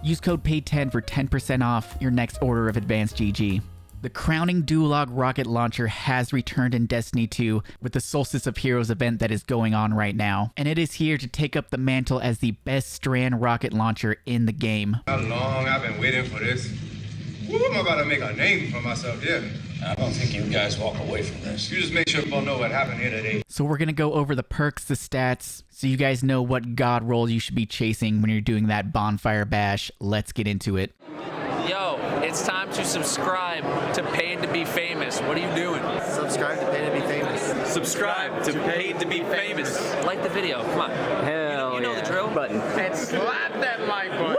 Use code PAID10 for 10% off your next order of Advanced GG. The crowning Duologue rocket launcher has returned in Destiny 2 with the Solstice of Heroes event that is going on right now, and it is here to take up the mantle as the best strand rocket launcher in the game. How long I've been waiting for this. Woo, I'm about to make a name for myself, yeah. I don't think you guys walk away from this. You just make sure people know what happened here today. So we're gonna go over the perks, the stats, so you guys know what god roll you should be chasing when you're doing that bonfire bash. Let's get into it. Yo, it's time to subscribe to Paid to Be Famous. What are you doing? Subscribe to Pay to Be Famous. Subscribe to Paid to Be Famous. Like the video, come on. Hell you know yeah. the drill. Button. And slap that like button.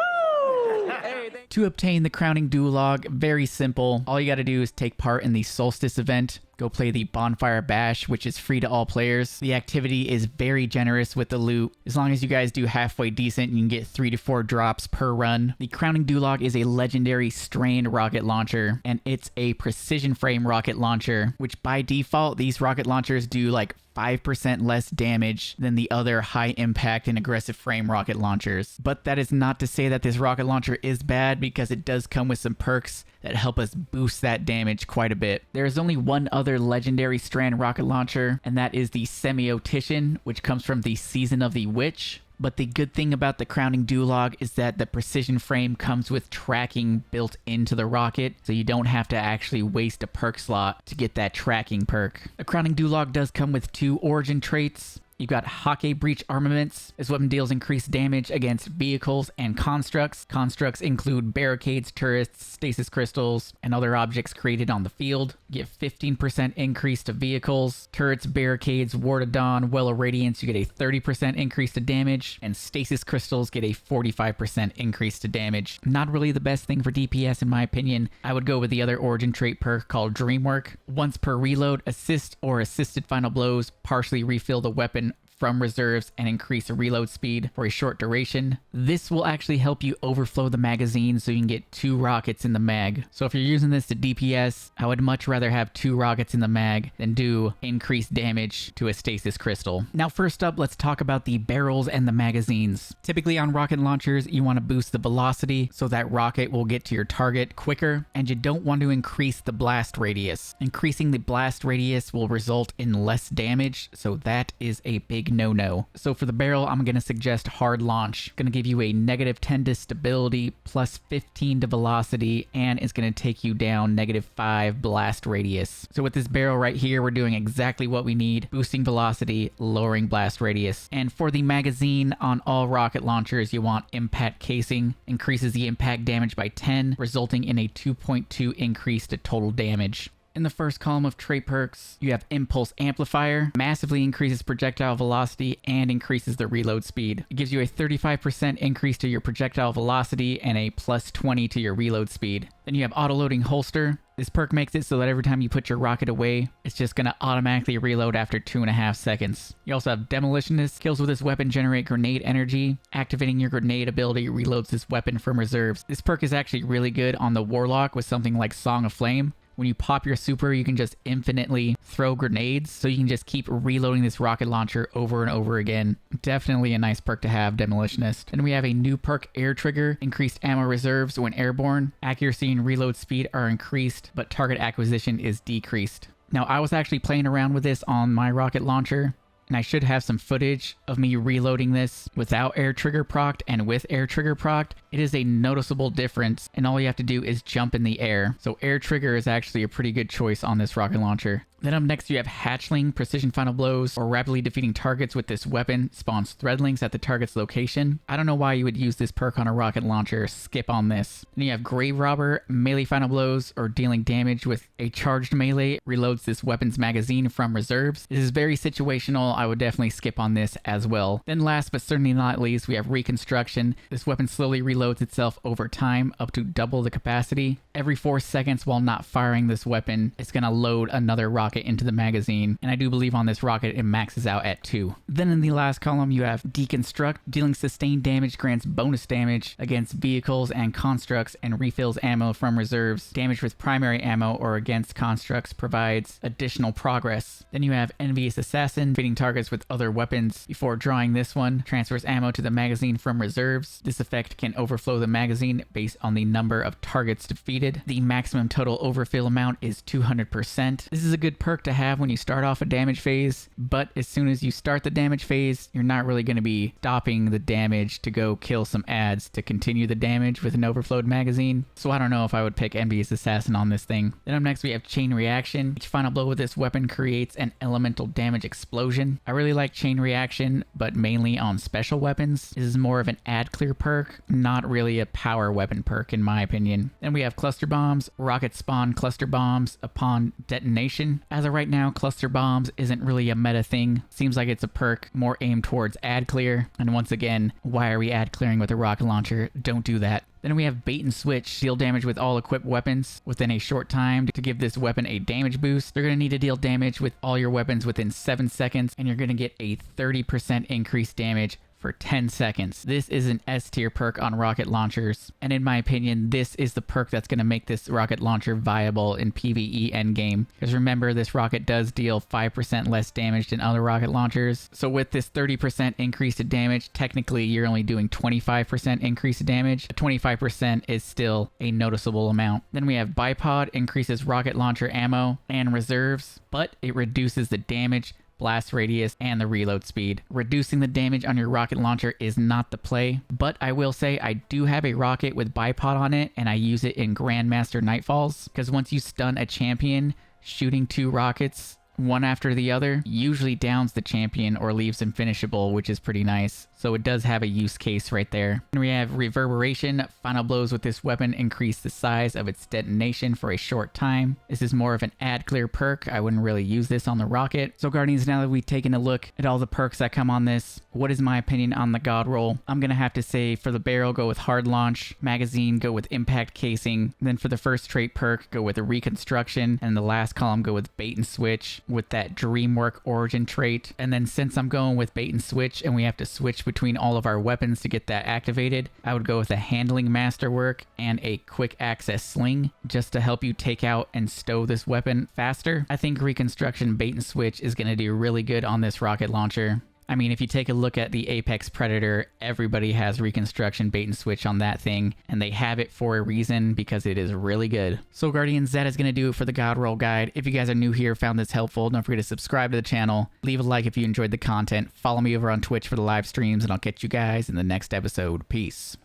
To obtain the crowning Duologue, very simple. All you gotta do is take part in the Solstice event. Go play the Bonfire Bash, which is free to all players. The activity is very generous with the loot. As long as you guys do halfway decent, you can get 3 to 4 drops per run. The crowning Duologue is a legendary strand rocket launcher, and it's a precision frame rocket launcher, which by default, these rocket launchers do like 5% less damage than the other high impact and aggressive frame rocket launchers. But that is not to say that this rocket launcher is bad, because it does come with some perks that help us boost that damage quite a bit. There is only one other legendary strand rocket launcher, and that is the Semiotician, which comes from the Season of the Witch. But the good thing about the crowning Duologue is that the precision frame comes with tracking built into the rocket, so you don't have to actually waste a perk slot to get that tracking perk. The crowning Duologue does come with 2 origin traits. You've got Hake Breach Armaments. This weapon deals increased damage against vehicles and constructs. Constructs include barricades, turrets, stasis crystals, and other objects created on the field. You get 15% increase to vehicles. Turrets, barricades, Ward of Dawn, Well of Radiance, you get a 30% increase to damage. And stasis crystals get a 45% increase to damage. Not really the best thing for DPS in my opinion. I would go with the other origin trait perk called Dreamwork. Once per reload, assist or assisted final blows partially refill the weapon from reserves and increase reload speed for a short duration. This will actually help you overflow the magazine so you can get 2 rockets in the mag. So if you're using this to DPS, I would much rather have 2 rockets in the mag than do increased damage to a stasis crystal. Now first up, let's talk about the barrels and the magazines. Typically on rocket launchers, you want to boost the velocity so that rocket will get to your target quicker, and you don't want to increase the blast radius. Increasing the blast radius will result in less damage, so that is a big no-no. So for the barrel, I'm going to suggest hard launch. Going to give you a -10 to stability, +15 to velocity, and it's going to take you down -5 blast radius. So with this barrel right here, we're doing exactly what we need: boosting velocity, lowering blast radius. And for the magazine, on all rocket launchers, you want impact casing. Increases the impact damage by 10, resulting in a 2.2 increase to total damage. In the first column of trait perks, you have Impulse Amplifier. Massively increases projectile velocity and increases the reload speed. It gives you a 35% increase to your projectile velocity and a +20 to your reload speed. Then you have Autoloading Holster. This perk makes it so that every time you put your rocket away, it's just going to automatically reload after 2.5 seconds. You also have Demolitionist. Kills with this weapon generate grenade energy. Activating your grenade ability reloads this weapon from reserves. This perk is actually really good on the Warlock with something like Song of Flame. When you pop your super, you can just infinitely throw grenades, so you can just keep reloading this rocket launcher over and over again. Definitely a nice perk to have, Demolitionist. Then we have a new perk, Air Trigger. Increased ammo reserves when airborne. Accuracy and reload speed are increased, but target acquisition is decreased. Now, I was actually playing around with this on my rocket launcher, and I should have some footage of me reloading this without air trigger procced and with air trigger procced. It is a noticeable difference, and all you have to do is jump in the air. So air trigger is actually a pretty good choice on this rocket launcher. Then up next you have Hatchling. Precision final blows or rapidly defeating targets with this weapon spawns threadlings at the target's location. I don't know why you would use this perk on a rocket launcher. Skip on this. Then you have Grave Robber. Melee final blows or dealing damage with a charged melee reloads this weapon's magazine from reserves. This is very situational. I would definitely skip on this as well. Then last but certainly not least, we have Reconstruction. This weapon slowly reloads itself over time up to double the capacity. Every 4 seconds while not firing this weapon, it's going to load another rocket into the magazine, and I do believe on this rocket it maxes out at 2. Then in the last column you have Deconstruct. Dealing sustained damage grants bonus damage against vehicles and constructs and refills ammo from reserves. Damage with primary ammo or against constructs provides additional progress. Then you have Envious Assassin. Defeating targets with other weapons before drawing this one transfers ammo to the magazine from reserves. This effect can overflow the magazine based on the number of targets defeated. The maximum total overfill amount is 200%. This is a good perk to have when you start off a damage phase, but as soon as you start the damage phase, you're not really going to be stopping the damage to go kill some ads to continue the damage with an overflowed magazine. So I don't know if I would pick Envious Assassin on this thing. Then up next we have Chain Reaction. Each final blow with this weapon creates an elemental damage explosion. I really like Chain Reaction, but mainly on special weapons. This is more of an ad clear perk, not really a power weapon perk in my opinion. Then we have Cluster Bombs. Rockets spawn cluster bombs upon detonation. As of right now, cluster bombs isn't really a meta thing. Seems like it's a perk more aimed towards ad clear. And once again, why are we ad clearing with a rocket launcher? Don't do that. Then we have Bait and Switch. Deal damage with all equipped weapons within a short time. To give this weapon a damage boost, you're going to need to deal damage with all your weapons within 7 seconds, and you're going to get a 30% increased damage for 10 seconds. This is an S tier perk on rocket launchers, and in my opinion, this is the perk that's going to make this rocket launcher viable in PvE endgame. Because remember, this rocket does deal 5% less damage than other rocket launchers. So with this 30% increase to damage, technically you're only doing 25% increase to damage. 25% is still a noticeable amount. Then we have Bipod, increases rocket launcher ammo and reserves, but it reduces the damage, blast radius, and the reload speed. Reducing the damage on your rocket launcher is not the play, but I will say I do have a rocket with bipod on it, and I use it in Grandmaster Nightfalls, because once you stun a champion, shooting 2 rockets one after the other usually downs the champion or leaves him finishable, which is pretty nice. So it does have a use case right there. And we have Reverberation. Final blows with this weapon increase the size of its detonation for a short time. This is more of an ad clear perk. I wouldn't really use this on the rocket. So Guardians, now that we've taken a look at all the perks that come on this, what is my opinion on the God roll? I'm gonna have to say for the barrel, go with hard launch. Magazine, go with impact casing. Then for the first trait perk, go with a reconstruction. And the last column, go with bait and switch with that Dreamwork origin trait. And then since I'm going with bait and switch and we have to switch between all of our weapons to get that activated, I would go with a handling masterwork and a quick access sling just to help you take out and stow this weapon faster. I think reconstruction bait and switch is going to do really good on this rocket launcher. I mean, if you take a look at the Apex Predator, everybody has reconstruction bait and switch on that thing, and they have it for a reason because it is really good. So Guardians, that is going to do it for the God Roll Guide. If you guys are new here, found this helpful, don't forget to subscribe to the channel, leave a like if you enjoyed the content, follow me over on Twitch for the live streams, and I'll catch you guys in the next episode. Peace.